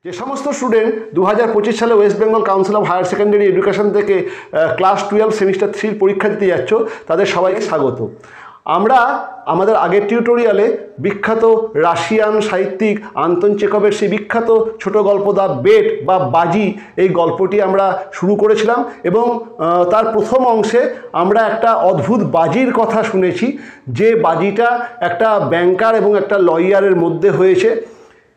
যে সমস্ত স্টুডেন্ট 2025 সালে West Bengal Council of Higher Secondary Education থেকে ক্লাস 12 সেমিস্টার 3 পরীক্ষা দিতে যাচ্ছ, তাদের সবাইকে স্বাগত। আমরা আমাদের আগের টিউটোরিয়ালে বিখ্যাত রাশিয়ান সাহিত্যিক আন্তন চেকভের সেই বিখ্যাত ছোট গল্প দ্য বেট বা বাজি, এই গল্পটি আমরা শুরু করেছিলাম এবং তার প্রথম অংশে আমরা একটা অদ্ভুত বাজির কথা শুনেছি, যে বাজিটা একটা ব্যাংকার এবং একটা লয়ারের মধ্যে হয়েছে।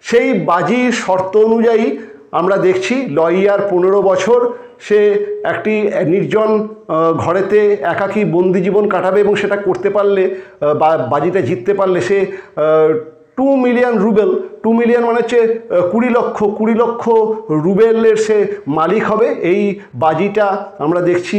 সেই বাজির শর্ত অনুযায়ী আমরা দেখছি লয়ার 15 বছর সে একটি নির্জন ঘরেতে একাকী বন্দি জীবন কাটাবে এবং সেটা করতে পারলে বাজিটা জিততে পারলে সে 2 মিলিয়ন রুবেল, 2 মিলিয়ন মানে হচ্ছে 20 লক্ষ রুবেলের সে মালিক হবে। এই বাজিটা আমরা দেখছি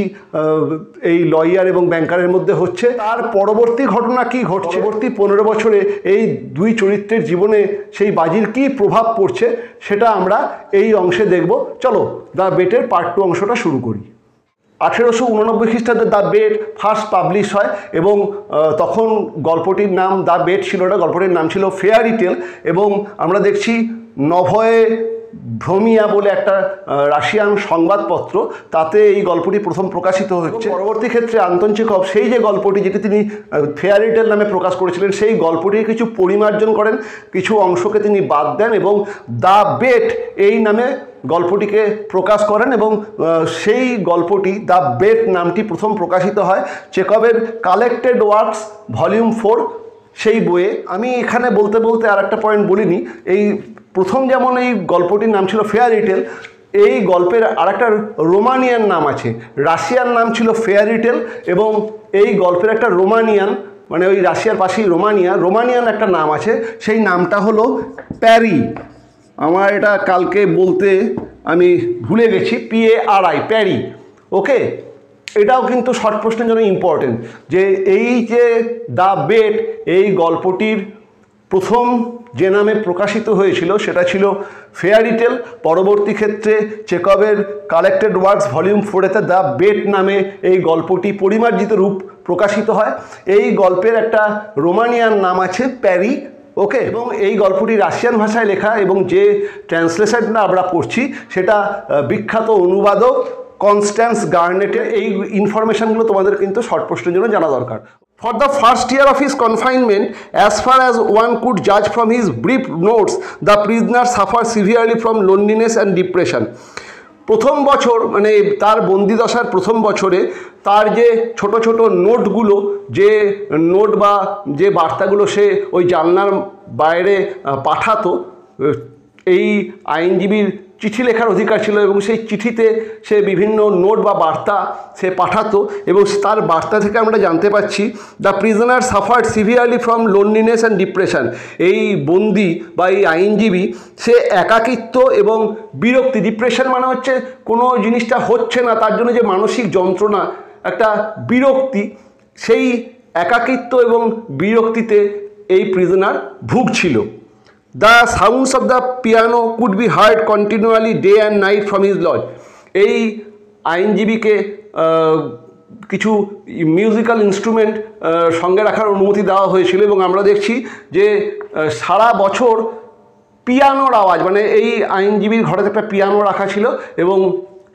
এই লয়ার এবং ব্যাংকারের মধ্যে হচ্ছে। তার পরবর্তী ঘটনা কি ঘটছে, পরবর্তী 15 বছরে এই দুই চরিত্রের জীবনে সেই বাজির কি প্রভাব পড়ছে সেটা আমরা এই অংশে দেখব। চলো দ্য বেটের পার্ট 2 অংশটা শুরু করি। 1889 খ্রিস্টাব্দে দ্য বেট ফার্স্ট পাবলিশ হয় এবং তখন গল্পটির নাম দ্য বেট ছিল না, গল্পটির নাম ছিল ফেয়ারি টেল। এবং আমরা দেখছি নভয়ে ভ্রমিয়া বলে একটা রাশিয়ান সংবাদপত্র, তাতে এই গল্পটি প্রথম প্রকাশিত হচ্ছে। পরবর্তী ক্ষেত্রে আন্তন চেকভ সেই যে গল্পটি যেটি তিনি ফেয়ারি টেল নামে প্রকাশ করেছিলেন, সেই গল্পটির কিছু পরিমার্জন করেন, কিছু অংশকে তিনি বাদ দেন এবং দ্য বেট এই নামে গল্পটিকে প্রকাশ করেন এবং সেই গল্পটি দ্য বেট নামটি প্রথম প্রকাশিত হয় চেকভের কালেক্টেড ওয়ার্কস ভলিউম 4 সেই বইয়ে। আমি এখানে বলতে বলতে আর একটা পয়েন্ট বলিনি, এই প্রথম যেমন এই গল্পটির নাম ছিল ফেয়ারি টেল, এই গল্পের আরেকটা রোমানিয়ান নাম আছে। রাশিয়ান নাম ছিল ফেয়ারি টেল এবং এই গল্পের একটা রোমানিয়ান, মানে ওই রাশিয়ার পাশেই রোমানিয়ান একটা নাম আছে, সেই নামটা হলো প্যারি। আমার এটা কালকে বলতে আমি ভুলে গেছি, PARI, প্যারি। ওকে, এটাও কিন্তু শর্ট প্রশ্নের জন্য ইম্পর্টেন্ট যে এই যে দ্য বেট এই গল্পটির প্রথম যে নামে প্রকাশিত হয়েছিল সেটা ছিল ফেয়ারি টেল। পরবর্তী ক্ষেত্রে চেকভের কালেক্টেড ওয়ার্কস ভলিউম 4-তে দ্য বেট নামে এই গল্পটি পরিমার্জিত রূপ প্রকাশিত হয়। এই গল্পের একটা রোমানিয়ান নাম আছে প্যারি। ওকে, এবং এই গল্পটি রাশিয়ান ভাষায় লেখা এবং যে ট্রান্সলেশনটা আমরা পড়ছি সেটা বিখ্যাত অনুবাদক কনস্ট্যান্স গার্নেটের। এই ইনফরমেশনগুলো তোমাদের কিন্তু শর্ট প্রশ্নের জন্য জানা দরকার। For the first year of his confinement, as far as one could judge from his brief notes, the prisoner suffered severely from loneliness and depression. প্রথম বছর মানে তার বন্দিদশার প্রথম বছরে তার যে ছোট ছোট নোটগুলো, যে নোট বা যে বার্তাগুলো সে ওই জানলার বাইরে পাঠাতো, এই আইনজীবীর চিঠি লেখার অধিকার ছিল এবং সেই চিঠিতে সে বিভিন্ন নোট বা বার্তা সে পাঠাতো এবং তার বার্তা থেকে আমরা জানতে পাচ্ছি the prisoner suffered severely from loneliness and depression. এই বন্দি বা এই আইনজীবী সে একাকিত্ব এবং বিরক্তি, ডিপ্রেশন মানে হচ্ছে কোনো জিনিসটা হচ্ছে না তার জন্য যে মানসিক যন্ত্রণা, একটা বিরক্তি, সেই একাকিত্ব এবং বিরক্তিতে এই prisoner ভুগছিল। The sounds of the piano could be heard continually day and night from his lodge. এই আইনজীবীকে কিছু মিউজিক্যাল ইনস্ট্রুমেন্ট সঙ্গে রাখার অনুমতি দেওয়া হয়েছিল এবং আমরা দেখছি যে সারা বছর পিয়ানোর আওয়াজ, মানে এই আইনজীবীর ঘরে একটা পিয়ানো রাখা ছিল এবং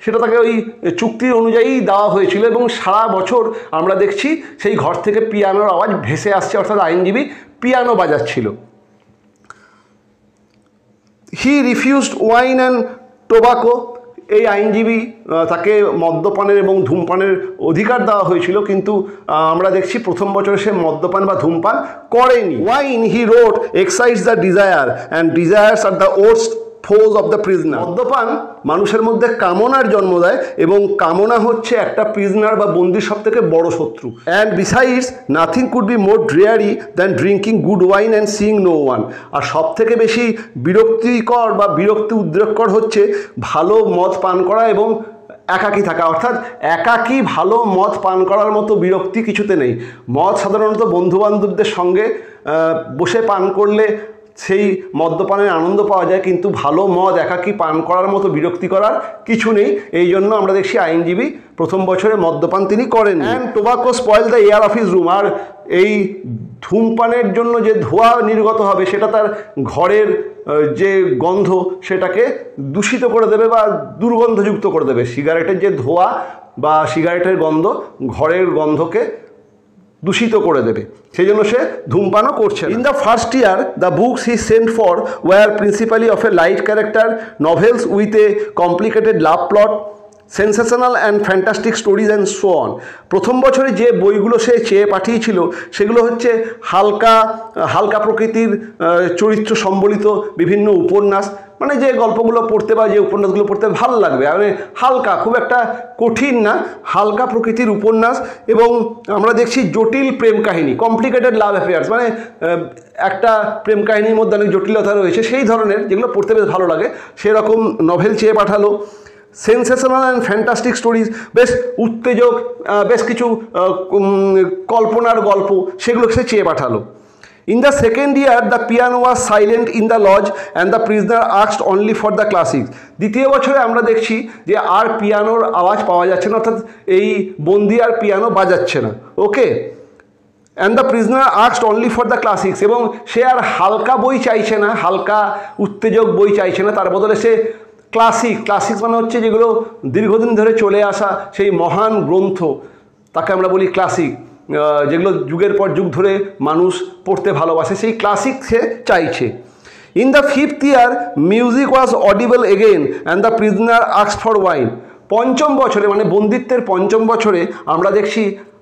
সেটা তাকে ওই চুক্তির অনুযায়ী দেওয়া হয়েছিল এবং সারা বছর আমরা দেখছি সেই ঘর থেকে পিয়ানোর আওয়াজ ভেসে আসছে, অর্থাৎ আইনজীবী পিয়ানো বাজাচ্ছিল। He refused wine and tobacco. এই আইনজীবী তাকে মদ্যপানের এবং ধূমপানের অধিকার দেওয়া হয়েছিল, কিন্তু আমরা দেখছি প্রথম বছরে সে মদ্যপান বা ধূমপান করেনি। Wine, he wrote, excites the desire and desires are the worst foes of the prisoner. মদ্যপান মানুষের মধ্যে কামনার জন্ম দেয় এবং কামনা হচ্ছে একটা প্রিজনার বা বন্দির সব থেকে বড় শত্রু। And besides nothing could be more dreary than drinking good wine and seeing no one. আর সব থেকে বেশি বিরক্তিকর বা বিরক্তি উদ্রেককর হচ্ছে ভালো মদ পান করা এবং একাকী থাকা, অর্থাৎ একাকী ভালো মদ পান করার মতো বিরক্তি কিছুতে নেই। মদ সাধারণত বন্ধুবান্ধবদের সঙ্গে বসে পান করলে সেই মদ্যপানের আনন্দ পাওয়া যায়, কিন্তু ভালো মদ একাকী পান করার মতো বিরক্তি করার কিছু নেই। এই জন্য আমরা দেখছি আইনজীবী প্রথম বছরে মদ্যপান তিনি করেন। And tobacco spoil the air of his room. আর এই ধূমপানের জন্য যে ধোঁয়া নির্গত হবে সেটা তার ঘরের যে গন্ধ সেটাকে দূষিত করে দেবে বা দুর্গন্ধযুক্ত করে দেবে। সিগারেটের যে ধোঁয়া বা সিগারেটের গন্ধ ঘরের গন্ধকে দূষিত করে দেবে, সেই জন্য সে ধূমপানও করছে। In the first year the books he sent for were principally of a light character, novels with a complicated love plot, sensational and fantastic stories and so on. প্রথম বছরে যে বইগুলো সে চেয়ে পাঠিয়েছিল সেগুলো হচ্ছে হালকা প্রকৃতির চরিত্র সম্বলিত বিভিন্ন উপন্যাস, মানে যে গল্পগুলো পড়তে বা যে উপন্যাসগুলো পড়তে ভালো লাগবে, মানে হালকা, খুব একটা কঠিন না, হালকা প্রকৃতির উপন্যাস। এবং আমরা দেখছি জটিল প্রেম কাহিনী, কমপ্লিকেটেড লাভ অ্যাফেয়ার্স, মানে একটা প্রেম কাহিনীর মধ্যে অনেক জটিলতা রয়েছে, সেই ধরনের যেগুলো পড়তে বেশ ভালো লাগে সেরকম নভেল চেয়ে পাঠালো। সেন্সেশনাল অ্যান্ড ফ্যান্টাস্টিক স্টোরিজ, বেশ উত্তেজক, বেশ কিছু কল্পনার গল্প, সেগুলো সে চেয়ে পাঠালো। In the second year, the piano was silent in the lodge and the prisoner asked only for the classics. দ্বিতীয় বছরে আমরা দেখছি যে আর পিয়ানোর আওয়াজ পাওয়া যাচ্ছে না, অর্থাৎ এই বন্দি আর পিয়ানো বাজাচ্ছে না, okay. And the prisoner asked only for the classics, এবং সে আর হালকা বই চাইছে না, হালকা উত্তেজক বই চাইছে না, তার বদলে সে ক্লাসিক্স মানে হচ্ছে যেগুলো দীর্ঘদিন ধরে চলে আসা সেই মহান গ্রন্থ, তাকে আমরা বলি ক্লাসিক, যেগুলো যুগের পর যুগ ধরে মানুষ পড়তে ভালোবাসে, সেই ক্লাসিক সে চাইছে। In the fifth year music was audible again and the prisoner asked for wine. পঞ্চম বছরে, মানে বন্দিত্বের পঞ্চম বছরে আমরা দেখছি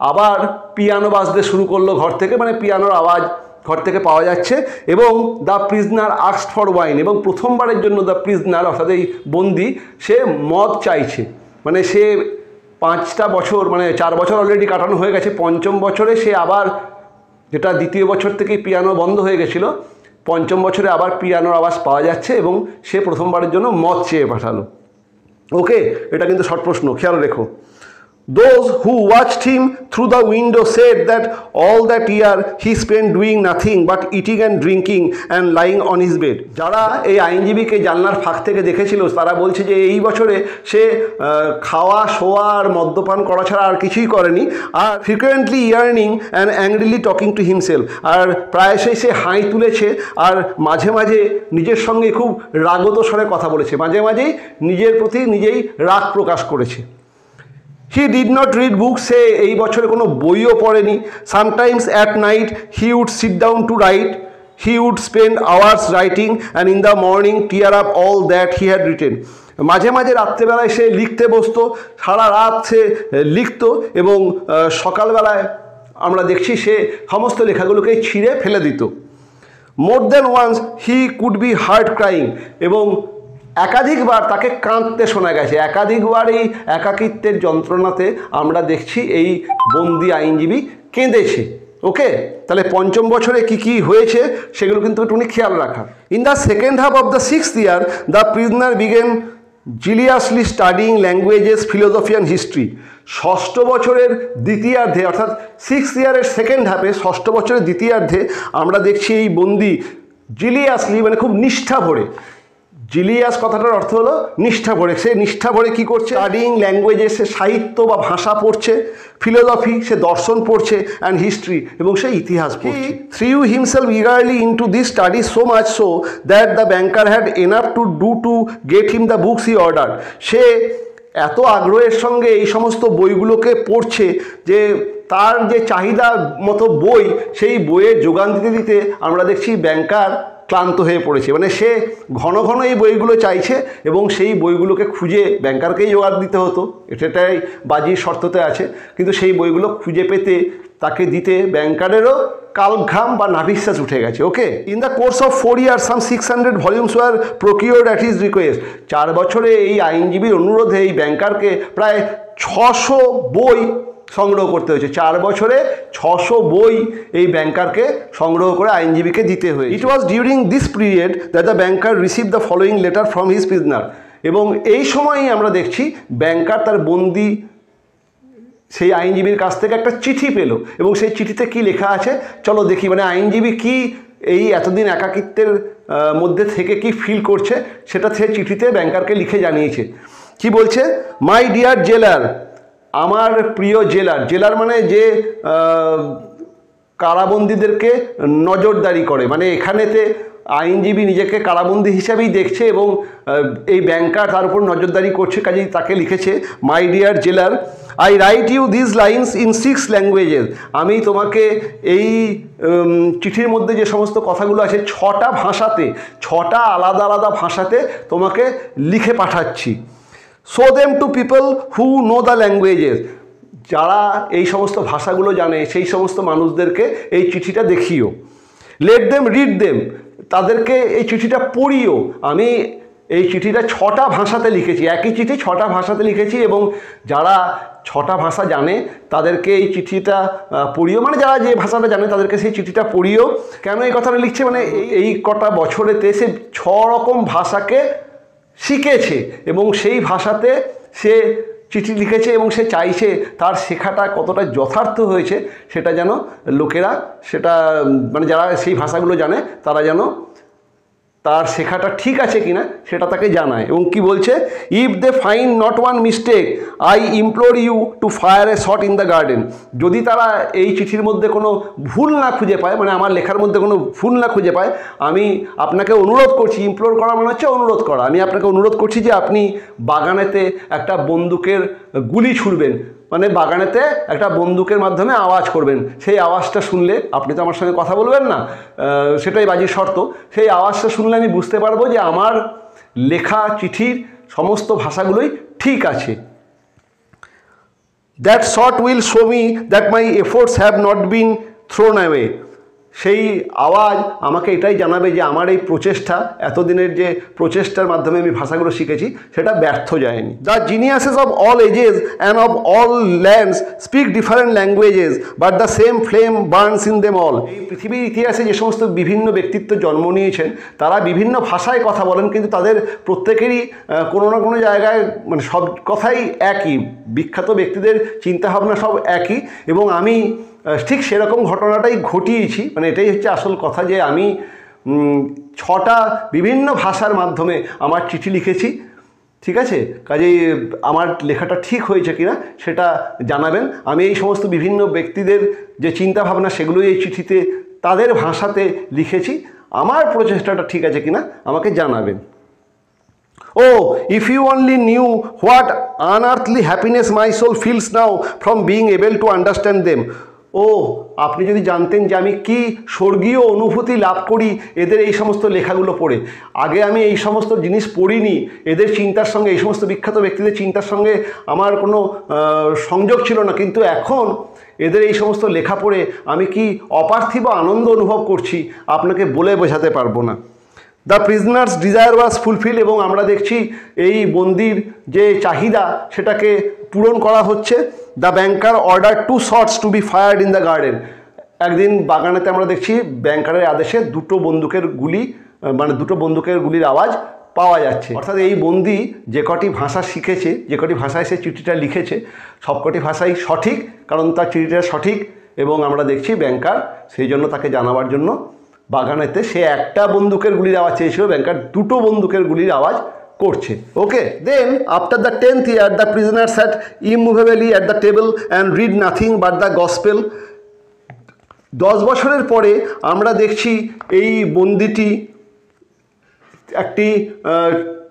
আবার পিয়ানো বাজতে শুরু করলো ঘর থেকে, মানে পিয়ানোর আওয়াজ ঘর থেকে পাওয়া যাচ্ছে, এবং the prisoner asked for wine, এবং প্রথমবারের জন্য দ্য প্রিজনার অর্থাৎ এই বন্দি সে মদ চাইছে। মানে সে 5টা বছর, মানে 4 বছর অলরেডি কাটানো হয়ে গেছে, পঞ্চম বছরে সে আবার, যেটা দ্বিতীয় বছর থেকেই পিয়ানো বন্ধ হয়ে গেছিলো, পঞ্চম বছরে আবার পিয়ানোর আওয়াজ পাওয়া যাচ্ছে এবং সে প্রথমবারের জন্য মদ চেয়ে পাঠালো, ওকে। এটা কিন্তু শর্ট প্রশ্ন, খেয়াল রেখো। Those who watched him through the window said that all that year he spent doing nothing but eating and drinking and lying on his bed. যারা এই আইনজীবীকে জানলার ফাঁক থেকে দেখেছিল তারা বলছে যে এই বছরে সে খাওয়া, শোয়া আর মদ্যপান করা ছাড়া আর কিছুই করেনি, আর frequently yearning and angrily talking to himself, আর প্রায়শই সে হাই তুলেছে আর মাঝে মাঝে নিজের সঙ্গে খুব রাগত স্বরে কথা বলেছে, মাঝে মাঝেই নিজের প্রতি নিজেই রাগ প্রকাশ করেছে। He did not read books, সে এই বছরে কোনো বইও পড়েনি। Sometimes at night he would sit down to write. He would spend hours writing and in the morning tear up all that he had written. মাঝে মাঝে রাত্রেবেলায় সে লিখতে বসতো, সারা রাত সে লিখতো, এবং সকালবেলায় আমরা দেখছি সে সমস্ত লেখাগুলোকে ছিঁড়ে ফেলে দিত। More than once he could be heard crying, এবং একাধিকবার তাকে কাঁদতে শোনা গেছে, একাধিকবার এই একাকিত্বের যন্ত্রণাতে আমরা দেখছি এই বন্দি আইনজীবী কেঁদেছে, ওকে। তাহলে পঞ্চম বছরে কি কি হয়েছে সেগুলো কিন্তু একটুখানি খেয়াল রাখা। In the second half of the 6th year the prisoner began zealously studying languages, philosophy and history. ষষ্ঠ বছরের দ্বিতীয়ার্ধে, অর্থাৎ 6th ইয়ারের সেকেন্ড হাফে, ষষ্ঠ বছরের দ্বিতীয়ার্ধে আমরা দেখছি এই বন্দি জিলিয়াসলি, মানে খুব নিষ্ঠা ভরে, জিলিয়াস কথাটার অর্থ হলো নিষ্ঠা ভরে, সে নিষ্ঠা ভরে কী করছে, স্টাডিং ল্যাঙ্গুয়েজে সে সাহিত্য বা ভাষা পড়ছে, ফিলোসফি সে দর্শন পড়ছে, অ্যান্ড হিস্ট্রি এবং সে ইতিহাস পড়ছে। Threw himself eagerly into this study so much so that the banker had enough to do to get him the books he order. সে এত আগ্রহের সঙ্গে এই সমস্ত বইগুলোকে পড়ছে যে তার যে চাহিদা মতো বই, সেই বইয়ের যোগান দিতে দিতে আমরা দেখছি ব্যাংকার ক্লান্ত হয়ে পড়েছে। মানে সে ঘন ঘন এই বইগুলো চাইছে এবং সেই বইগুলোকে খুঁজে ব্যাংকারকেই জোগাড় দিতে হতো, এটাই বাজির শর্ততে আছে, কিন্তু সেই বইগুলো খুঁজে পেতে তাকে দিতে ব্যাংকারেরও কালঘাম বা নাভিশ্বাস উঠে গেছে, okay. In the course of 4 years some 600 volumes were procured at his request. 4 বছরে এই আইনজীবীর অনুরোধে এই ব্যাংকারকে প্রায় 600 বই সংগ্রহ করতে হয়েছে। 4 বছরে 600 বই এই ব্যাংকারকে সংগ্রহ করে আইনজীবীকে দিতে হয়েছে। It was during this period that the banker receive the following letter from his prisoner. এবং এই সময়ই আমরা দেখছি ব্যাংকার তার বন্দি সেই আইনজীবীর কাছ থেকে একটা চিঠি পেল, এবং সেই চিঠিতে কি লেখা আছে চলো দেখি। মানে আইনজীবী কি এই এতদিন একাকিত্বের মধ্যে থেকে কি ফিল করছে সেটা সে চিঠিতে ব্যাংকারকে লিখে জানিয়েছে। কি বলছে? মাই ডিয়ার জেলার, আমার প্রিয় জেলার। জেলার মানে যে কারাবন্দীদেরকে নজরদারি করে, মানে এখানেতে আইনজীবী নিজেকে কারাবন্দী হিসাবেই দেখছে এবং এই ব্যাংকার তার উপর নজরদারি করছে, কাজেই তাকে লিখেছে my dear jailer, I write you this lines in 6 languages. আমি তোমাকে এই চিঠির মধ্যে যে সমস্ত কথাগুলো আছে 6টা ভাষাতে, 6টা আলাদা আলাদা ভাষাতে তোমাকে লিখে পাঠাচ্ছি। Show them to people who know the languages. যারা এই সমস্ত ভাষাগুলো জানে সেই সমস্ত মানুষদেরকে এই চিঠিটা দেখিও। লেট দেম রিড দেম, তাদেরকে এই চিঠিটা পড়িও। আমি এই চিঠিটা 6টা ভাষাতে লিখেছি, একই চিঠি 6টা ভাষাতে লিখেছি এবং যারা 6টা ভাষা জানে তাদেরকে এই চিঠিটা পড়িও, মানে যারা যে ভাষাটা জানে তাদেরকে সেই চিঠিটা পড়িও। কেন এই কথাটা লিখছে, মানে এই কটা বছরেতে সে 6 রকম ভাষাকে শিখেছে এবং সেই ভাষাতে সে চিঠি লিখেছে এবং সে চাইছে তার শেখাটা কতটা যথার্থ হয়েছে সেটা যেন লোকেরা, সেটা মানে যারা সেই ভাষাগুলো জানে তারা যেন তার শেখাটা ঠিক আছে কিনা সেটা তাকে জানায়। এবং কি বলছে, if they find not one mistake I implore you to fire a shot in the garden. যদি তারা এই চিঠির মধ্যে কোনো ভুল না খুঁজে পায়, মানে আমার লেখার মধ্যে কোনো ভুল না খুঁজে পায়, আমি আপনাকে অনুরোধ করছি, ইমপ্লোর করা মানে হচ্ছে অনুরোধ করা, আমি আপনাকে অনুরোধ করছি যে আপনি বাগানেতে একটা বন্দুকের গুলি ছুড়বেন, মানে বাগানেতে একটা বন্দুকের মাধ্যমে আওয়াজ করবেন। সেই আওয়াজটা শুনলে, আপনি তো আমার সঙ্গে কথা বলবেন না, সেটাই বাজির শর্ত, সেই আওয়াজটা শুনলে আমি বুঝতে পারবো যে আমার লেখা চিঠির সমস্ত ভাষাগুলোই ঠিক আছে। That shot will show me that my efforts have not been thrown away. সেই আওয়াজ আমাকে এটাই জানাবে যে আমার এই প্রচেষ্টা, এতদিনের যে প্রচেষ্টার মাধ্যমে আমি ভাষাগুলো শিখেছি সেটা ব্যর্থ যায়নি। The geniuses of all ages and of all lands speak different languages but the same flame burns in them all. এই পৃথিবীর ইতিহাসে যে সমস্ত বিভিন্ন ব্যক্তিত্ব জন্ম নিয়েছেন তারা বিভিন্ন ভাষায় কথা বলেন, কিন্তু তাদের প্রত্যেকেরই কোনো না কোনো জায়গায় মানে সব কথাই একই, বিখ্যাত ব্যক্তিদের চিন্তাভাবনা সব একই। এবং আমি ঠিক সেরকম ঘটনাটাই ঘটিয়েছি, মানে এটাই হচ্ছে আসল কথা যে আমি 6টা বিভিন্ন ভাষার মাধ্যমে আমার চিঠি লিখেছি, ঠিক আছে? কাজেই আমার লেখাটা ঠিক হয়েছে কিনা সেটা জানাবেন। আমি এই সমস্ত বিভিন্ন ব্যক্তিদের যে চিন্তাভাবনা সেগুলোই এই চিঠিতে তাদের ভাষাতে লিখেছি, আমার প্রচেষ্টাটা ঠিক আছে কিনা আমাকে জানাবেন। Oh, if you only knew what unearthly happiness my soul feels now from being able to understand them. ও আপনি যদি জানতেন যে আমি কি স্বর্গীয় অনুভূতি লাভ করি এদের এই সমস্ত লেখাগুলো পড়ে। আগে আমি এই সমস্ত জিনিস পড়িনি, এদের চিন্তার সঙ্গে, এই সমস্ত বিখ্যাত ব্যক্তিদের চিন্তার সঙ্গে আমার কোনো সংযোগ ছিল না, কিন্তু এখন এদের এই সমস্ত লেখা পড়ে আমি কি অপার্থিব আনন্দ অনুভব করছি আপনাকে বলে বোঝাতে পারবো না। The prisoners desire was fulfil, এবং আমরা দেখছি এই বন্দির যে চাহিদা সেটাকে পূরণ করা হচ্ছে। The banker order 2 shots to be fired in the garden. একদিন বাগানেতে আমরা দেখছি ব্যাংকারের আদেশে 2টো বন্দুকের গুলি, মানে 2টো বন্দুকের গুলির আওয়াজ পাওয়া যাচ্ছে। অর্থাৎ এই বন্দি যে কটি ভাষা শিখেছে, যে কটি ভাষায় সে চিঠিটা লিখেছে সবকটি ভাষাই সঠিক, কারণ তার চিঠিটা সঠিক। এবং আমরা দেখছি ব্যাংকার সেই জন্য তাকে জানাবার জন্য বাগানেতে সে একটা বন্দুকের গুলির আওয়াজ চেয়েছিল, ব্যাংকার 2টো বন্দুকের গুলির আওয়াজ করছে। Okay, then after the 10th year the prisoner sat immovably at the table and read nothing but the gospel. 10 বছরের পরে আমরা দেখছি এই বন্দিটি একটি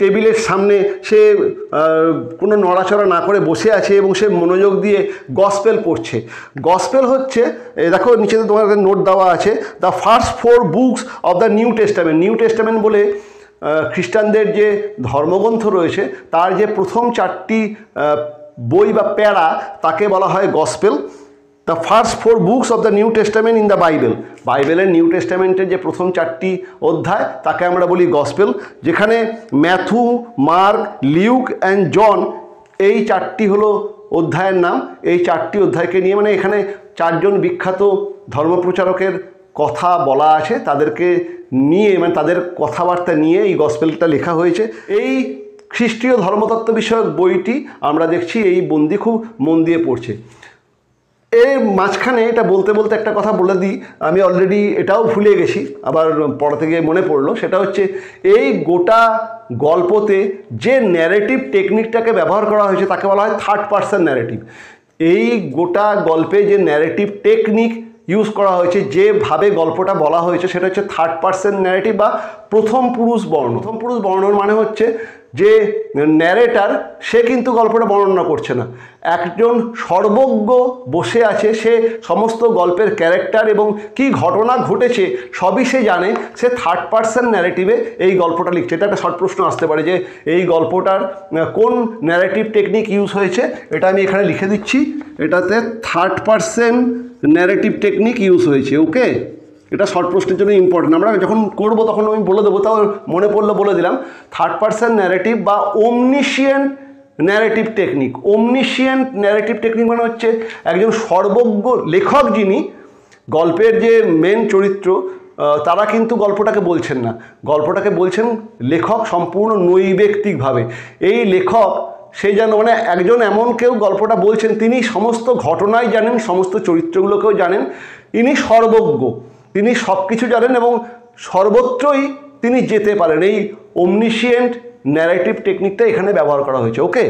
টেবিলের সামনে সে কোনো নড়াচড়া না করে বসে আছে এবং সে মনোযোগ দিয়ে গসপেল পড়ছে। গসপেল হচ্ছে, দেখো নিচেতে তোমাদের নোট দেওয়া আছে, the first 4 books of the New testament. New testament বলে খ্রিস্টানদের যে ধর্মগ্রন্থ রয়েছে তার যে প্রথম 4টি বই বা প্যারা তাকে বলা হয় gospel. The first 4 books of the New Testament in the Bible. বাইবেলের নিউ টেস্টামেন্টের যে প্রথম 4টি অধ্যায় তাকে আমরা বলি গসপেল, যেখানে Matthew, Mark, Luke and John এই 4টি হলো অধ্যায়ের নাম। এই 4টি অধ্যায়কে নিয়ে, মানে এখানে 4জন বিখ্যাত ধর্মপ্রচারকের কথা বলা আছে, তাদেরকে নিয়ে, মানে তাদের কথাবার্তা নিয়ে এই গসপেলটা লেখা হয়েছে। এই খ্রিস্টীয় ধর্মতত্ত্ব বিষয়ক বইটি আমরা দেখছি এই বন্দি খুব মন দিয়ে পড়ছে। এর মাঝখানে এটা বলতে বলতে একটা কথা বলে দিই, আমি অলরেডি এটাও ভুলে গেছি, আবার পড়াতে গিয়ে মনে পড়লো। সেটা হচ্ছে এই গোটা গল্পতে যে ন্যারেটিভ টেকনিকটাকে ব্যবহার করা হয়েছে তাকে বলা হয় 3rd পারসন ন্যারেটিভ। এই গোটা গল্পে যে ন্যারেটিভ টেকনিক ইউজ করা হয়েছে, যেভাবে গল্পটা বলা হয়েছে সেটা হচ্ছে থার্ড পার্সন ন্যারেটিভ বা প্রথম পুরুষ বর্ণ। প্রথম পুরুষ বর্ণন মানে হচ্ছে যে ন্যারেটার সে কিন্তু গল্পটা বর্ণনা করছে না, একজন সর্বজ্ঞ বসে আছে, সে সমস্ত গল্পের ক্যারেক্টার এবং কি ঘটনা ঘটেছে সবই সে জানে, সে থার্ড পার্সন ন্যারেটিভে এই গল্পটা লিখছে। এটা একটা শর্ট প্রশ্ন আসতে পারে যে এই গল্পটার কোন ন্যারেটিভ টেকনিক ইউজ হয়েছে, এটা আমি এখানে লিখে দিচ্ছি, এটাতে third person narrative technique use হয়েছে। ওকে, এটা শর্ট প্রশ্নের জন্য ইম্পর্টেন্ট, আমরা যখন করবো তখন আমি বলে দেবো, তাও মনে পড়লে বলে দিলাম। থার্ড পার্সন ন্যারেটিভ বা ওমনিশিয়েন্ট ন্যারেটিভ টেকনিক। ওমনিশিয়েন্ট ন্যারেটিভ টেকনিক মানে হচ্ছে একজন সর্বজ্ঞ লেখক, যিনি গল্পের যে মেন চরিত্র তারা কিন্তু গল্পটাকে বলছেন না, গল্পটাকে বলছেন লেখক সম্পূর্ণ নৈবেক্তিকভাবে। এই লেখক সেই যেন মানে একজন এমন কেউ গল্পটা বলছেন, তিনি সমস্ত ঘটনাই জানেন, সমস্ত চরিত্রগুলোকেও জানেন, ইনি সর্বজ্ঞ, তিনি সব কিছু জানেন এবং সর্বত্রই তিনি যেতে পারেন। এই ওমনিশিয়েন্ট ন্যারেটিভ টেকনিকটা এখানে ব্যবহার করা হয়েছে। ওকে,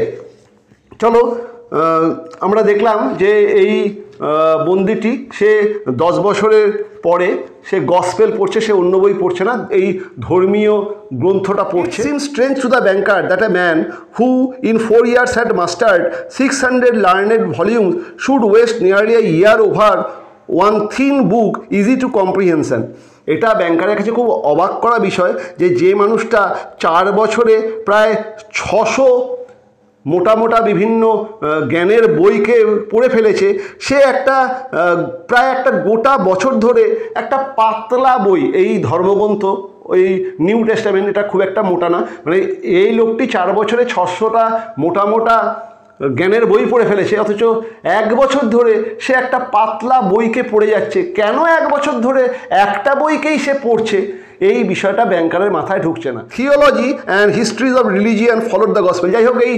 চলো আমরা দেখলাম যে এই বন্দিটি সে 10 বছরের পরে সে গসপেল পড়ছে, সে অন্য বই পড়ছে না, এই ধর্মীয় গ্রন্থটা পড়ছে। It seems strange to the banker that a man who in 4 years had mastered 600 learned volumes should waste nearly a year over one thin book easy to comprehension. এটা ব্যাংকারের কাছে খুব অবাক করা বিষয় যে মানুষটা 4 বছরে প্রায় 600 মোটা মোটা বিভিন্ন জ্ঞানের বইকে পড়ে ফেলেছে, সে প্রায় একটা গোটা বছর ধরে একটা পাতলা বই, এই ধর্মগ্রন্থ ওই নিউ টেস্টামেন্ট, এটা খুব একটা মোটা না, মানে এই লোকটি 4 বছরে 600টা মোটা মোটা জ্ঞানের বই পড়ে ফেলেছে, অথচ 1 বছর ধরে সে একটা পাতলা বইকে পড়ে যাচ্ছে। কেন 1 বছর ধরে একটা বইকেই সে পড়ছে, এই বিষয়টা ব্যাংকারের মাথায় ঢুকছে না। Theology and histories of religion followed the gospel. যাই হোক, এই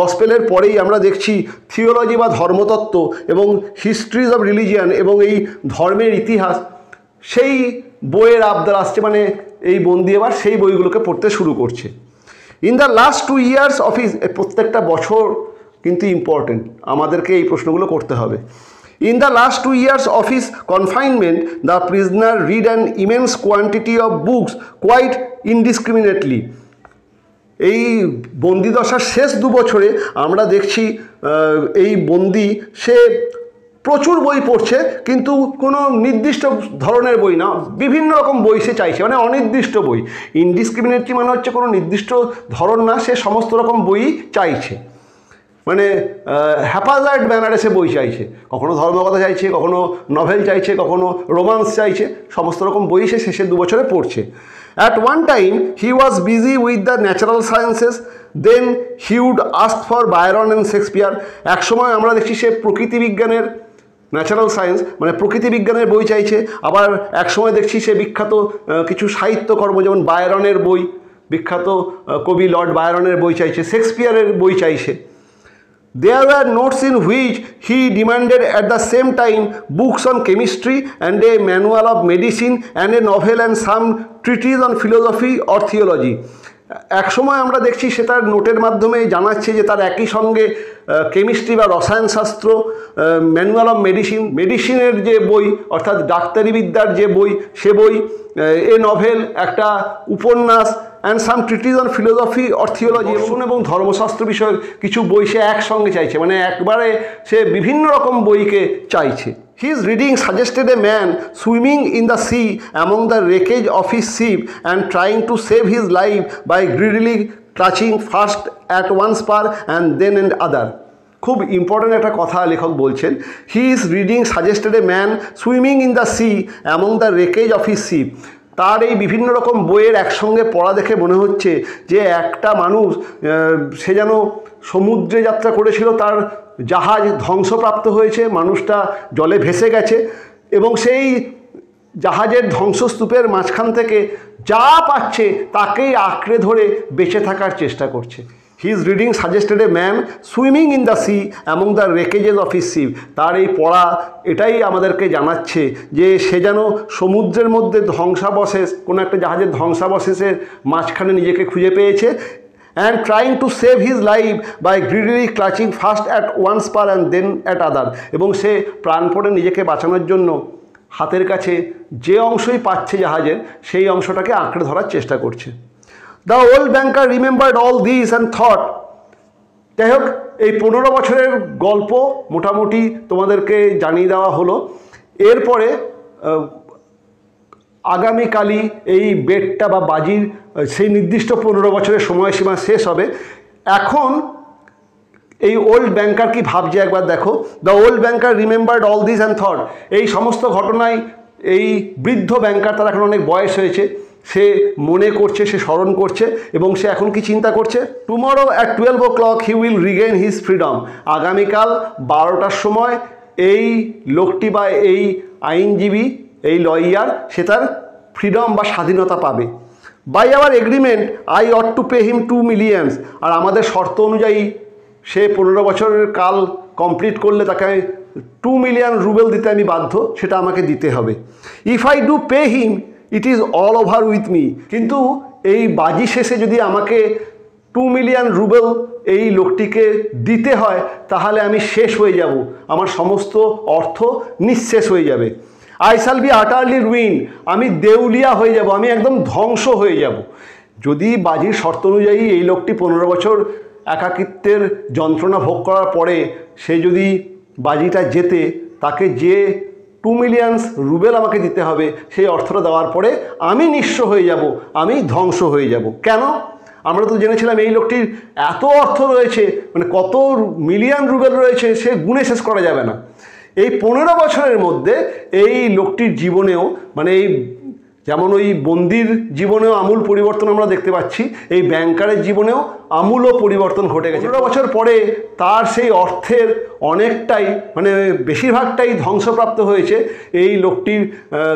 গসপেলের পরেই আমরা দেখছি থিওলজি বা ধর্মতত্ত্ব এবং হিস্ট্রিজ অফ রিলিজিয়ান এবং এই ধর্মের ইতিহাস, সেই বইয়ের আবদার আসছে, মানে এই বন্দি এবার সেই বইগুলোকে পড়তে শুরু করছে। In the last 2 years of his, প্রত্যেকটা বছর কিন্তু ইম্পর্টেন্ট, আমাদেরকে এই প্রশ্নগুলো করতে হবে। In the last 2 years of his confinement, the prisoner read an immense quantity of books quite indiscriminately. এই বন্দিদশার শেষ 2 বছরে আমরা দেখছি এই বন্দি সে প্রচুর বই পড়ছে, কিন্তু কোনো নির্দিষ্ট ধরনের বই না, বিভিন্ন রকম বই সে চাইছে, মানে অনির্দিষ্ট বই। ইনডিসক্রিমিনেটলি মানে হচ্ছে কোনো নির্দিষ্ট ধরন না, সে সমস্ত রকম বই চাইছে, মানে হ্যাপাজার্ড ম্যানারে সে বই চাইছে, কখনো ধর্মকথা চাইছে, কখনো নভেল চাইছে, কখনো রোমান্স চাইছে, সমস্ত রকম বই সে শেষের 2 বছরে পড়ছে। At one time he was busy with the natural sciences, then he would ask for Byron and Shakespeare. এক সময় আমরা দেখছি সে প্রকৃতি বিজ্ঞানের, ন্যাচারাল সায়েন্স মানে প্রকৃতি বিজ্ঞানের বই চাইছে, আবার এক সময় দেখছি সে বিখ্যাত কিছু সাহিত্যকর্ম যেমন বায়রনের বই, বিখ্যাত কবি লর্ড বায়রনের বই চাইছে, শেক্সপিয়ারের বই চাইছে। There were notes in which he demanded at the same time books on chemistry and a manual of medicine and a novel and some treatise on philosophy or theology. এক সময় আমরা দেখছি সে তার নোটের মাধ্যমে জানাচ্ছে যে তার একই সঙ্গে কেমিস্ট্রি বা রসায়নশাস্ত্র, ম্যানুয়াল অফ মেডিসিনের যে বই অর্থাৎ ডাক্তারি বিদ্যার যে বই সে বই, এ নভেল একটা উপন্যাস, and some treaties on philosophy or theology এবং ধর্মশাস্ত্র বিষয়ক কিছু বই সে একসঙ্গে চাইছে, মানে একবারে সে বিভিন্ন রকম বইকে চাইছে। His reading suggested a man swimming in the sea among the wreckage of his ship and trying to save his life by greedily clutching first at one spar and then at other. খুব important একটা কথা লেখক বলছেন, his reading suggested a man swimming in the sea among the wreckage of his ship. তার এই বিভিন্ন রকম বইয়ের একসঙ্গে পড়া দেখে মনে হচ্ছে যে একটা মানুষ সে যেন সমুদ্রে যাত্রা করেছিল, তার জাহাজ ধ্বংসপ্রাপ্ত হয়েছে, মানুষটা জলে ভেসে গেছে এবং সেই জাহাজের ধ্বংসস্তূপের মাঝখান থেকে যা পাচ্ছে তাকেই আঁকড়ে ধরে বেঁচে থাকার চেষ্টা করছে। His reading suggested a man swimming in the sea among the wreckages of his ship. তার এই পড়া এটাই আমাদেরকে জানাচ্ছে যে সে যেন সমুদ্রের মধ্যে ধ্বংসাবশেষ, কোনো একটা জাহাজের ধ্বংসাবশেষের মাঝখানে নিজেকে খুঁজে পেয়েছে, and trying to save his life by greedily clutching first at one spar and then at other, এবং সে প্রাণপণে নিজেকে বাঁচানোর জন্য হাতের কাছে যে অংশই পাচ্ছে জাহাজের সেই অংশটাকে আঁকড়ে ধরার চেষ্টা করছে। The old banker remembered all this and thought. যাই হোক, এই 15 বছরের গল্প মোটামুটি তোমাদেরকে জানিয়ে দেওয়া হলো। এরপরে আগামীকালই এই বেটটা বা বাজির সেই নির্দিষ্ট 15 বছরের সময়সীমা শেষ হবে। এখন এই ওল্ড ব্যাংকার কি ভাবছে একবার দেখো। The old banker remembered all this and thought. এই সমস্ত ঘটনায় এই বৃদ্ধ ব্যাংকার, তার এখন অনেক বয়স হয়েছে, সে মনে করছে, সে স্মরণ করছে এবং সে এখন কি চিন্তা করছে? Tomorrow at 12 o'clock he will Regain his freedom. আগামীকাল 12টার সময় এই লোকটি বা এই আইনজীবী, এই লয়ার, সে তার ফ্রিডম বা স্বাধীনতা পাবে। By our agreement I ought to pay him 2 million। আর আমাদের শর্ত অনুযায়ী সে 15 বছরের কাল কমপ্লিট করলে তাকে 2 million রুবেল দিতে আমি বাধ্য, সেটা আমাকে দিতে হবে। If I do pay him it is all over with me. কিন্তু এই বাজি শেষে যদি আমাকে 2 million রুবেল এই লোকটিকে দিতে হয় তাহলে আমি শেষ হয়ে যাব, আমার সমস্ত অর্থ নিঃশেষ হয়ে যাবে। I shall be আটারলি ruin. আমি দেউলিয়া হয়ে যাব, আমি একদম ধ্বংস হয়ে যাব। যদি বাজির শর্ত অনুযায়ী এই লোকটি 15 বছর একাকিত্বের যন্ত্রণা ভোগ করার পরে সে যদি বাজিটা জেতে, তাকে যে 2 million রুবেল আমাকে দিতে হবে, সেই অর্থটা দেওয়ার পরে আমি নিঃস্ব হয়ে যাব, আমি ধ্বংস হয়ে যাব। কেন? আমরা তো জেনেছিলাম এই লোকটির এত অর্থ রয়েছে, মানে কত মিলিয়ন রুবেল রয়েছে, সে গুণে শেষ করা যাবে না। এই 15 বছরের মধ্যে এই লোকটির জীবনেও, মানে এই যেমন ওই বন্দির জীবনেও আমূল পরিবর্তন আমরা দেখতে পাচ্ছি, এই ব্যাংকারের জীবনেও আমূলও পরিবর্তন ঘটে গেছে। 15 বছর পরে তার সেই অর্থের অনেকটাই, মানে বেশিরভাগটাই ধ্বংসপ্রাপ্ত হয়েছে এই লোকটির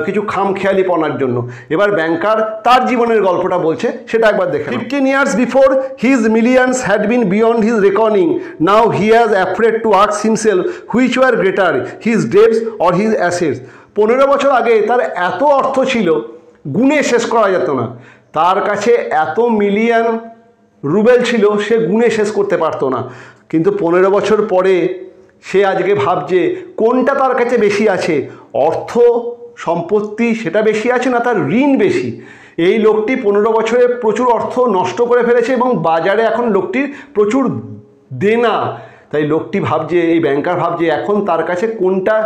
কিছু খামখেয়ালিপনার জন্য। এবার ব্যাংকার তার জীবনের গল্পটা বলছে, সেটা একবার দেখে। 15 years before his millions had been beyond his reckoning. Now he is afraid to ask himself which were greater, his debts or his assets. 15 বছর আগে তার এত অর্থ ছিল, গুণে শেষ করা যেত না। তার কাছে এত মিলিয়ন রুবেল ছিল, সে গুণে শেষ করতে পারতো না। কিন্তু 15 বছর পরে সে আজকে ভাবছে কোনটা তার কাছে বেশি আছে, অর্থ সম্পত্তি সেটা বেশি আছে না তার ঋণ বেশি। এই লোকটি 15 বছরে প্রচুর অর্থ নষ্ট করে ফেলেছে এবং বাজারে এখন লোকটির প্রচুর দেনা। তাই লোকটি ভাবছে, এই ব্যাংকার ভাবছে এখন তার কাছে কোনটা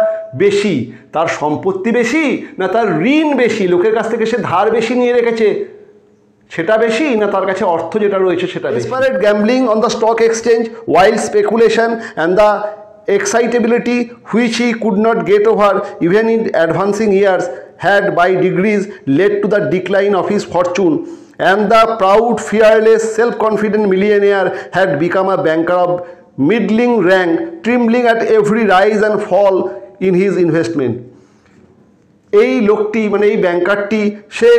বেশি, তার সম্পত্তি বেশি না তার ঋণ বেশি, লোকের কাছ থেকে সে ধার বেশি নিয়ে রেখেছে সেটা বেশি, না তার কাছে অর্থ যেটা রয়েছে সেটা বেশি। Desperate gambling on the stock exchange, wild speculation and the excitability which he could not get over even in advancing years had by degrees led to the decline of his fortune, and the proud, fearless, self-confident millionaire had become a banker of middling rank, trembling at every rise and fall in his investment. এই লোকটি, মানে এই ব্যাংকারটি, সে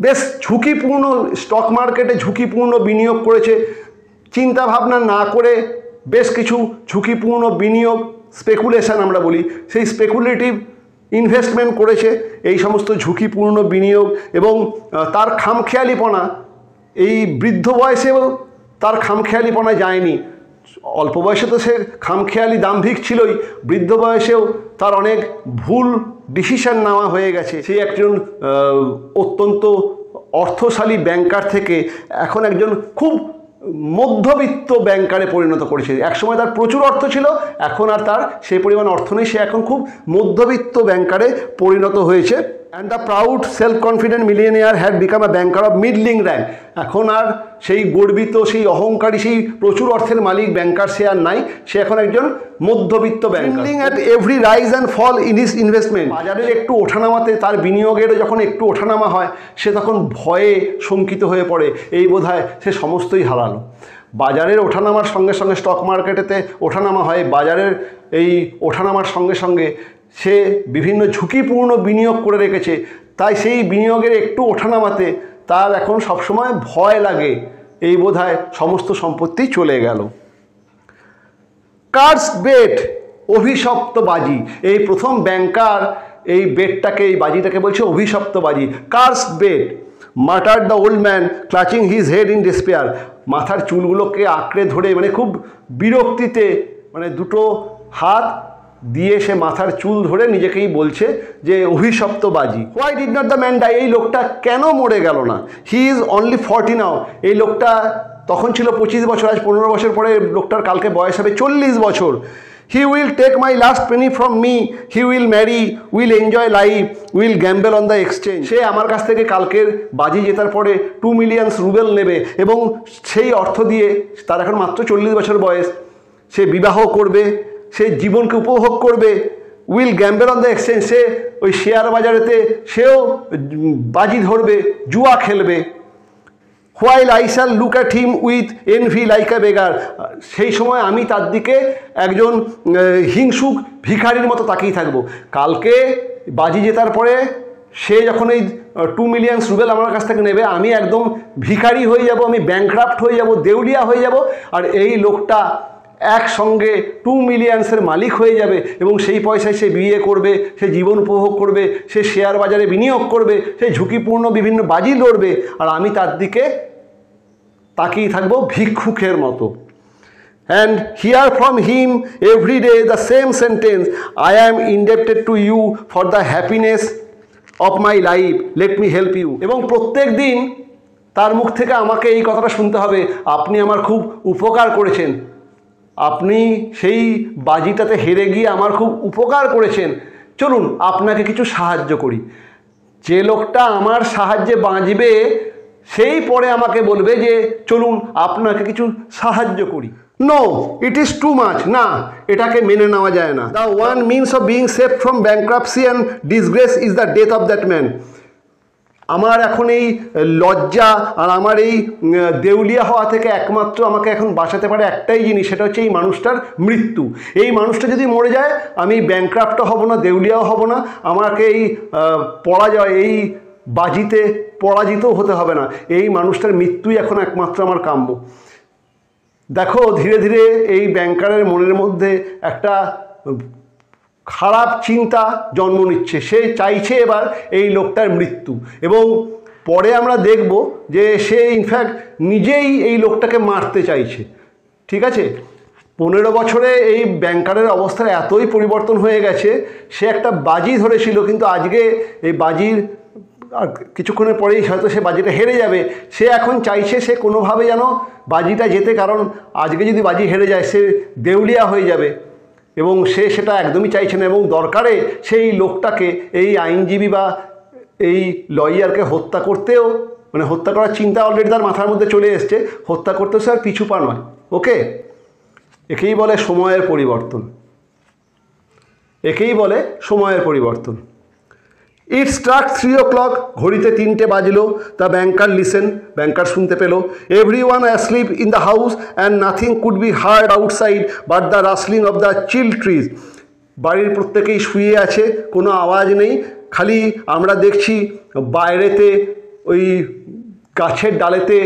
বেশ ঝুঁকিপূর্ণ stock মার্কেটে ঝুঁকিপূর্ণ বিনিয়োগ করেছে, চিন্তা ভাবনা না করে বেশ কিছু ঝুঁকিপূর্ণ বিনিয়োগ, স্পেকুলেশন আমরা বলি, সেই স্পেকুলেটিভ ইনভেস্টমেন্ট করেছে। এই সমস্ত ঝুঁকিপূর্ণ বিনিয়োগ এবং তার খামখেয়ালিপনা, এই বৃদ্ধ বয়সেও তার খামখেয়ালিপনা যায়নি। অল্প বয়সে তো সে খামখেয়ালি দাম্ভিক ছিলই, বৃদ্ধ বয়সেও তার অনেক ভুল ডিসিশন নেওয়া হয়ে গেছে। সেই একজন অত্যন্ত অর্থশালী ব্যাংকার থেকে এখন একজন খুব মধ্যবিত্ত ব্যাংকারে পরিণত করেছে। একসময় তার প্রচুর অর্থ ছিল, এখন আর তার সেই পরিমাণ অর্থ নেই, সে এখন খুব মধ্যবিত্ত ব্যাংকারে পরিণত হয়েছে। And the proud self confident millionaire had become a banker of meddling rank. এখন আর সেই গর্বিত, সেই অহংকারী, সেই প্রচুর অর্থের মালিক ব্যাংকার সে আর নাই, সে এখন একজন মধ্যবিত্ত banker. Trembling at every rise and fall in his investment. বাজারের একটু ওঠানামাতে, তার বিনিয়োগেরও যখন একটু ওঠানামা হয়, সে তখন ভয়ে শঙ্কিত হয়ে পড়ে, এই বোধহয় সে সমস্তই হারালো। বাজারের ওঠানামার সঙ্গে সঙ্গে, স্টক মার্কেটেতে ওঠানামা হয়, বাজারের এই ওঠানামার সঙ্গে সঙ্গে সে বিভিন্ন ঝুঁকিপূর্ণ বিনিয়োগ করে রেখেছে, তাই সেই বিনিয়োগের একটু ওঠানামাতে তার এখন সবসময় ভয় লাগে, এই বোধহয় সমস্ত সম্পত্তি চলে গেল। কার্স বেট, অভিশপ্ত বাজি। এই প্রথম ব্যাংকার এই বেটটাকে, এই বাজিটাকে বলছে অভিশপ্ত বাজি। Curse bet, mutter the old man clutching his head in despair. মাথার চুলগুলোকে আঁকড়ে ধরে, মানে খুব বিরক্তিতে, মানে দুটো হাত দিয়ে সে মাথার চুল ধরে নিজেকেই বলছে যে অভিশপ্ত বাজি। Why did not the man die? এই লোকটা কেন মরে গেল না? He is only 40 now. এই লোকটা তখন ছিল 25 বছর, আজ 15 বছর পরে লোকটার কালকে বয়স হবে 40 বছর। He will take my last penny from me, he will marry, will enjoy life, will gamble on the exchange. সে আমার কাছ থেকে কালকের বাজি জেতার পরে 2 মিলিয়ন রুবেল নেবে এবং সেই অর্থ দিয়ে, তার এখন মাত্র 40 বছর বয়স, সে বিবাহ করবে, সে জীবনকে উপভোগ করবে। Will gamble on the exchange, সে ওই শেয়ার বাজারেতে সেও বাজি ধরবে, জুয়া খেলবে। While I shall look at him with envy like a beggar, সেই সময় আমি তার দিকে একজন হিংসুক ভিখারির মতো তাকিয়ে থাকবো। কালকে বাজি জেতার পরে সে যখন এই 2 মিলিয়ন রুবেল আমার কাছ থেকে নেবে, আমি একদম ভিখারি হয়ে যাব, আমি ব্যাংকরাপ্ট হয়ে যাব, দেউলিয়া হয়ে যাব, আর এই লোকটা একসঙ্গে 2 মিলিয়নসের মালিক হয়ে যাবে এবং সেই পয়সায় সে বিয়ে করবে, সে জীবন উপভোগ করবে, সে শেয়ার বাজারে বিনিয়োগ করবে, সে ঝুঁকিপূর্ণ বিভিন্ন বাজি লড়বে, আর আমি তার দিকে তাকিয়ে থাকবো ভিক্ষুকের মতো। And hear from him every day the same sentence, I am indebted to you for the happiness of my life, let me help you। এবং প্রত্যেক দিন তার মুখ থেকে আমাকে এই কথাটা শুনতে হবে, আপনি আমার খুব উপকার করেছেন, আপনি সেই বাজিটাতে হেরে গিয়ে আমার খুব উপকার করেছেন, চলুন আপনাকে কিছু সাহায্য করি। যে লোকটা আমার সাহায্যে বাঁচবে সেই পরে আমাকে বলবে যে চলুন আপনাকে কিছু সাহায্য করি। No, it is too much. না, এটাকে মেনে নেওয়া যায় না। The one means of being save from bankruptcy and disgrace is the death of that man. আমার এখন এই লজ্জা আর আমার এই দেউলিয়া হওয়া থেকে একমাত্র আমাকে এখন বাঁচাতে পারে একটাই জিনিস, সেটা হচ্ছে এই মানুষটার মৃত্যু। এই মানুষটা যদি মরে যায় আমি ব্যাংক্রাপ্টও হব না, দেউলিয়াও হব না, আমাকে এই পরাজয়, এই বাজিতে পরাজিতও হতে হবে না। এই মানুষটার মৃত্যুই এখন একমাত্র আমার কাম্য। দেখো, ধীরে ধীরে এই ব্যাংকারের মনের মধ্যে একটা খারাপ চিন্তা জন্ম নিচ্ছে, সে চাইছে এবার এই লোকটার মৃত্যু, এবং পরে আমরা দেখব যে সে ইনফ্যাক্ট নিজেই এই লোকটাকে মারতে চাইছে। ঠিক আছে, 15 বছরে এই ব্যাংকারের অবস্থার এতই পরিবর্তন হয়ে গেছে, সে একটা বাজি ধরেছিল, কিন্তু আজকে এই বাজির আর কিছুক্ষণের পরেই হয়তো সে বাজিটা হেরে যাবে। সে এখন চাইছে সে কোনোভাবে যেন বাজিটা জেতে, কারণ আজকে যদি বাজি হেরে যায় সে দেউলিয়া হয়ে যাবে, এবং সে সেটা একদমই চাইছে না। এবং দরকারে সেই লোকটাকে, এই আইনজীবী বা এই লয়ারকে হত্যা করতেও, মানে হত্যা করার চিন্তা অলরেডি তার মাথার মধ্যে চলে এসছে, হত্যা করতেও সে আর পিছু পা নয়। ওকে, একেই বলে সময়ের পরিবর্তন, একেই বলে সময়ের পরিবর্তন। ইট স্ট্রাক 3 o'clock, ঘড়িতে 3টে বাজলো। দ্য ব্যাংকার লিসেন, ব্যাংকার শুনতে পেল। Every one asleep in the house and nothing could be heard outside but the rustling of the chill trees. বাড়ির প্রত্যেকেই শুয়ে আছে, কোনো আওয়াজ নেই, খালি আমরা দেখছি বাইরেতে ওই গাছের ডালেতে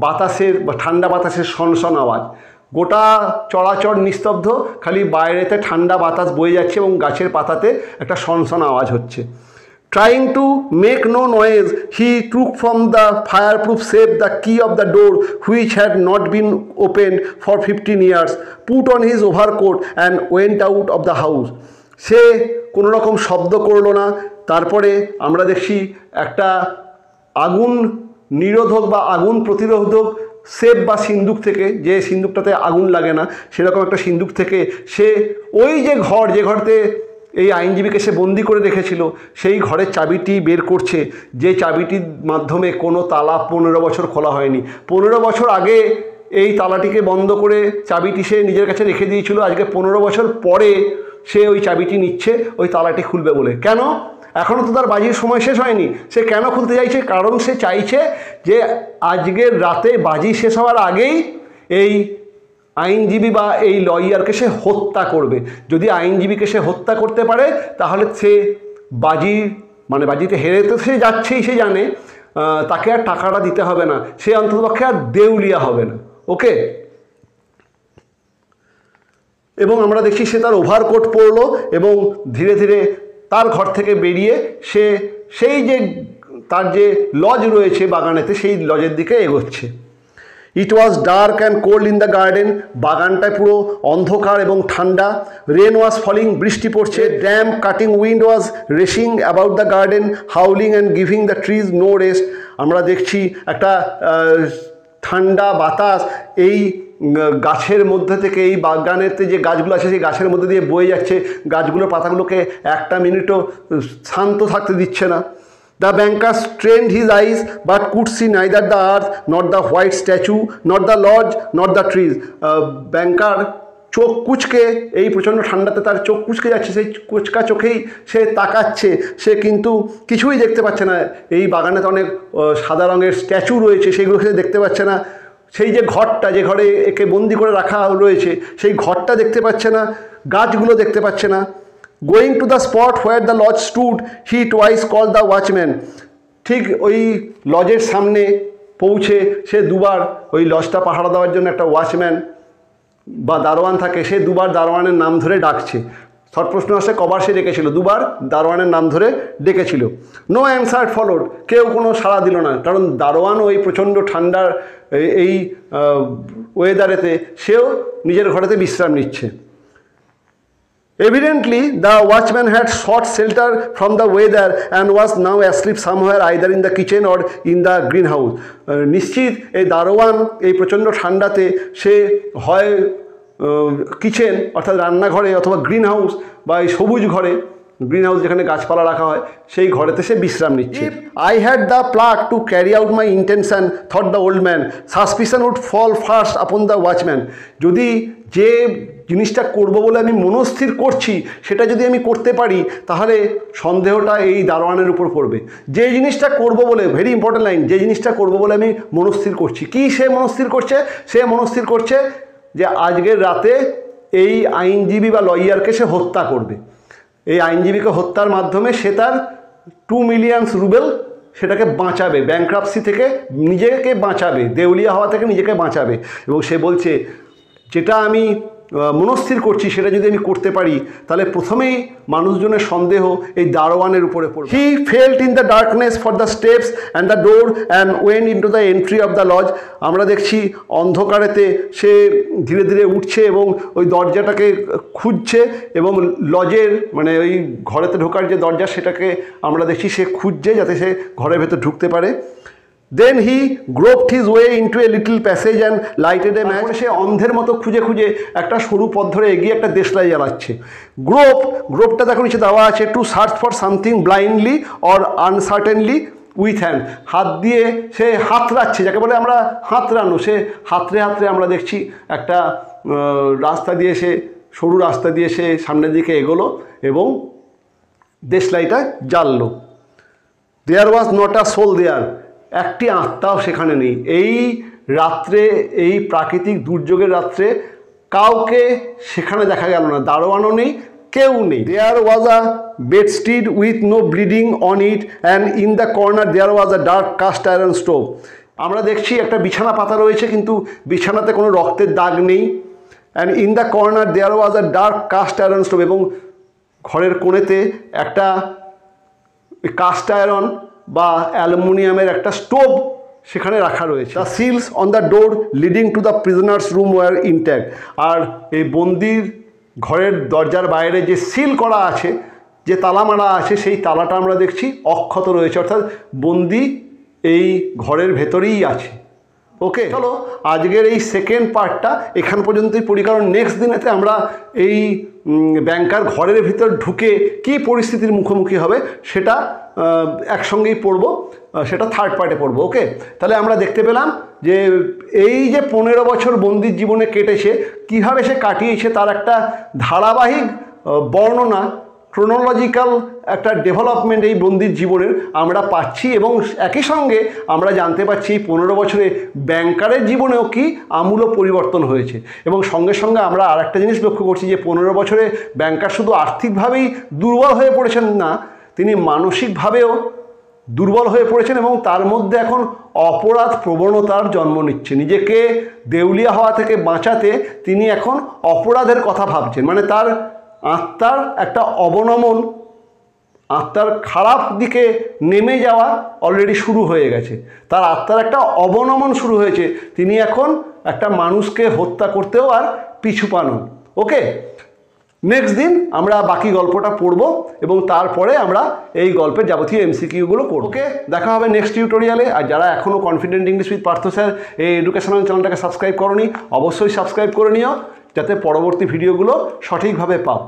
বাতাসের বা ঠান্ডা বাতাসের সনসন আওয়াজ। গোটা চরাচর নিস্তব্ধ, খালি বাইরেতে ঠান্ডা বাতাস বয়ে যাচ্ছে এবং গাছের পাতাতে একটা সনসন আওয়াজ হচ্ছে। Trying to make no noise, he took from the fireproof safe the key of the door which had not been opened for 15 years, put on his overcoat and went out of the house. সে কোনো রকম শব্দ করলো না। তারপরে আমরা দেখছি একটা আগুন নিরোধক বা আগুন প্রতিরোধক সেফ বা সিন্দুক থেকে, যে সিন্দুকটাতে আগুন লাগে না সেরকম একটা সিন্দুক থেকে সে ওই যে ঘর, যে ঘরতে এই আইনজীবীকে সে বন্দি করে রেখেছিল, সেই ঘরের চাবিটি বের করছে, যে চাবিটির মাধ্যমে কোনো তালা 15 বছর খোলা হয়নি। 15 বছর আগে এই তালাটিকে বন্ধ করে চাবিটি সে নিজের কাছে রেখে দিয়েছিল, আজকে 15 বছর পরে সে ওই চাবিটি নিচ্ছে ওই তালাটি খুলবে বলে। কেন? এখনও তো তার বাজির সময় শেষ হয়নি। সে কেন খুলতে চাইছে? কারণ সে চাইছে যে আজকের রাতে বাজি শেষ হওয়ার আগেই এই আইনজীবী বা এই লয়ারকে সে হত্যা করবে। যদি আইনজীবীকে সে হত্যা করতে পারে তাহলে সে বাজিতে হেরে তো সে যাচ্ছেই, সে জানে তাকে আর টাকাটা দিতে হবে না, সে অন্ততপক্ষে আর দেউলিয়া হবে না। ওকে, এবং আমরা দেখি সে তার ওভারকোট পরলো এবং ধীরে ধীরে তার ঘর থেকে বেরিয়ে সে সেই যে তার যে লজ রয়েছে বাগানেতে, সেই লজের দিকে এগোচ্ছে। It was dark and cold in the garden, বাগানটায় পুরো অন্ধকার এবং ঠান্ডা। রেন ওয়াজ ফলিং, বৃষ্টি পড়ছে। Damp cutting wind was racing about the garden, howling and giving the trees no rest. আমরা দেখছি একটা ঠান্ডা বাতাস এই গাছের মধ্যে থেকে, এই বাগানেতে যে গাছগুলো আছে সেই গাছের মধ্যে দিয়ে বয়ে যাচ্ছে, গাছগুলোর পাতাগুলোকে একটা মিনিটও শান্ত থাকতে দিচ্ছে না। The banker strained his eyes but could see neither the earth nor the white statue nor the lodge nor the trees. ব্যাংকার চোখ কুচকে, এই প্রচণ্ড ঠান্ডাতে তার চোখ কুচকে যাচ্ছে, সেই কুচকা চোখেই সে তাকাচ্ছে, সে কিন্তু কিছুই দেখতে পাচ্ছে না। এই বাগানেতে অনেক সাদা রঙের স্ট্যাচু রয়েছে, সেইগুলো সে দেখতে পাচ্ছে না। সেই যে ঘরটা, যে ঘরে একে বন্দি করে রাখা রয়েছে, সেই ঘরটা দেখতে পাচ্ছে না, গাছগুলো দেখতে পাচ্ছে না। Going to the spot where the lodge stood, he twice called the watchman. ঠিক ওই লজের সামনে পৌঁছে সে দুবার, ওই লজটা পাহারা দেওয়ার জন্য একটা ওয়াচম্যান বা দারোয়ান থাকে, সে দুবার দারোয়ানের নাম ধরে ডাকছে। শর্ট প্রশ্ন আসে কবার সে ডেকেছিল, দুবার দারোয়ানের নাম ধরে ডেকেছিল। নো অ্যান্সার ফলোড, কেউ কোনো সাড়া দিল না, কারণ দারোয়ানও এই প্রচণ্ড ঠান্ডার এই ওয়েদারেতে সেও নিজের ঘরেতে বিশ্রাম নিচ্ছে। Evidently, the watchman had sought shelter from the weather and was now asleep somewhere either in the kitchen or in the greenhouse. নিশ্চিত এই দারোয়ান এই প্রচণ্ড ঠান্ডাতে সে হয় কিচেন অর্থাৎ রান্নাঘরে অথবা গ্রিন হাউস বা এই সবুজ ঘরে, গ্রিন হাউস যেখানে গাছপালা রাখা হয়, সেই ঘরেতে সে বিশ্রাম নিচ্ছে। I had the pluck to carry out my intention, thought the old man. Suspicion would fall first upon the watchman. যদি যে জিনিসটা করব বলে আমি মনস্থির করছি সেটা যদি আমি করতে পারি, তাহলে সন্দেহটা এই দারোয়ানের উপর পড়বে। যে জিনিসটা করব বলে, ভেরি ইম্পর্টেন্ট লাইন, যে জিনিসটা করব বলে আমি মনস্থির করছি, কি সে মনস্থির করছে? সে মনস্থির করছে যে আজকের রাতে এই আইনজীবী বা লয়ারকে সে হত্যা করবে। এই আইনজীবীকে হত্যার মাধ্যমে সে তার 2 মিলিয়ন রুবেল সেটাকে বাঁচাবে, ব্যাংক্রাপসি থেকে নিজেকে বাঁচাবে, দেউলিয়া হওয়া থেকে নিজেকে বাঁচাবে। এবং সে বলছে যেটা আমি মনস্থির করছি সেটা যদি আমি করতে পারি, তাহলে প্রথমেই মানুষজনের সন্দেহ এই দারোয়ানের উপরে পড়বে। He felt in the darkness for the steps and the door and went into the entry of the lodge. আমরা দেখছি অন্ধকারেতে সে ধীরে ধীরে উঠছে এবং ওই দরজাটাকে খুঁজছে, এবং লজের মানে ওই ঘরেতে ঢোকার যে দরজা সেটাকে আমরা দেখছি সে খুঁজছে যাতে সে ঘরের ভেতর ঢুকতে পারে। Then he groped his way into a little passage and lighted a match. সে অন্ধের মতো খুঁজে খুঁজে একটা সরু পথ ধরে এগিয়ে একটা দেশলাই জ্বালাচ্ছে। গ্রোপটা দেখো নিচে দেওয়া আছে, to search for something blindly or uncertainly with hand. হাত দিয়ে সে হাতড়াচ্ছে, যাকে বলে আমরা হাতড়ানো, সে হাতড়ে হাতড়ে আমরা দেখছি একটা রাস্তা দিয়ে সে, সরু রাস্তা দিয়ে সে সামনের দিকে এগোলো এবং দেশলাইটা জ্বাললো। দেয়ার ওয়াজ নট আ সোল দেয়ার, একটি আত্মাও সেখানে নেই। এই রাত্রে, এই প্রাকৃতিক দুর্যোগের রাত্রে কাউকে সেখানে দেখা গেল না, দারোয়ানও নেই, কেউ নেই। There was a bedstead with no bleeding on it and in the corner there was a dark cast iron stove. আমরা দেখছি একটা বিছানা পাতা রয়েছে, কিন্তু বিছানাতে কোনো রক্তের দাগ নেই। And in the corner there was a dark cast iron stove, এবং ঘরের কোণেতে একটা কাস্ট আয়রন বা অ্যালুমিনিয়ামের একটা স্টোভ সেখানে রাখা রয়েছে। The seals on the door leading to the prisoner's room were intact. আর এই বন্দির ঘরের দরজার বাইরে যে সিল করা আছে, যে তালা মারা আছে, সেই তালাটা আমরা দেখছি অক্ষত রয়েছে, অর্থাৎ বন্দি এই ঘরের ভেতরেই আছে। ওকে, চলো আজকের এই সেকেন্ড পার্টটা এখান পর্যন্তই পড়ি, কারণ নেক্সট দিনেতে আমরা এই ব্যাংকার ঘরের ভিতর ঢুকে কী পরিস্থিতির মুখোমুখি হবে সেটা একসঙ্গেই পড়ব, সেটা থার্ড পার্টে পড়ব। ওকে, তাহলে আমরা দেখতে পেলাম যে এই যে 15 বছর বন্দির জীবনে কেটেছে, কীভাবে সে কাটিয়েছে তার একটা ধারাবাহিক বর্ণনা, ক্রোনোলজিক্যাল একটা ডেভেলপমেন্ট এই বন্দির জীবনের আমরা পাচ্ছি। এবং একই সঙ্গে আমরা জানতে পারছি এই 15 বছরে ব্যাংকারের জীবনেও কি আমূল পরিবর্তন হয়েছে। এবং সঙ্গে সঙ্গে আমরা আর একটা জিনিস লক্ষ্য করছি যে 15 বছরে ব্যাংকার শুধু আর্থিকভাবেই দুর্বল হয়ে পড়েছেন না, তিনি মানসিকভাবেও দুর্বল হয়ে পড়েছেন, এবং তার মধ্যে এখন অপরাধ প্রবণতার জন্ম নিচ্ছে। নিজেকে দেউলিয়া হওয়া থেকে বাঁচাতে তিনি এখন অপরাধের কথা ভাবছেন, মানে তার আত্মার একটা অবনমন আত্মার খারাপ দিকে নেমে যাওয়া অলরেডি শুরু হয়ে গেছে, তার আত্মার একটা অবনমন শুরু হয়েছে, তিনি এখন একটা মানুষকে হত্যা করতেও আর পিছু পানন। ওকে, নেক্সট দিন আমরা বাকি গল্পটা পড়ব এবং তারপরে আমরা এই গল্পের যাবতীয় এমসিকিউগুলো করব। ওকে, দেখা হবে নেক্সট টিউটোরিয়ালে। আর যারা এখনও confident English with Partha sir এই এডুকেশনাল চ্যানেলটাকে সাবস্ক্রাইব করোনি, অবশ্যই সাবস্ক্রাইব করে নিও যাতে পরবর্তী ভিডিওগুলো সঠিকভাবে পাও।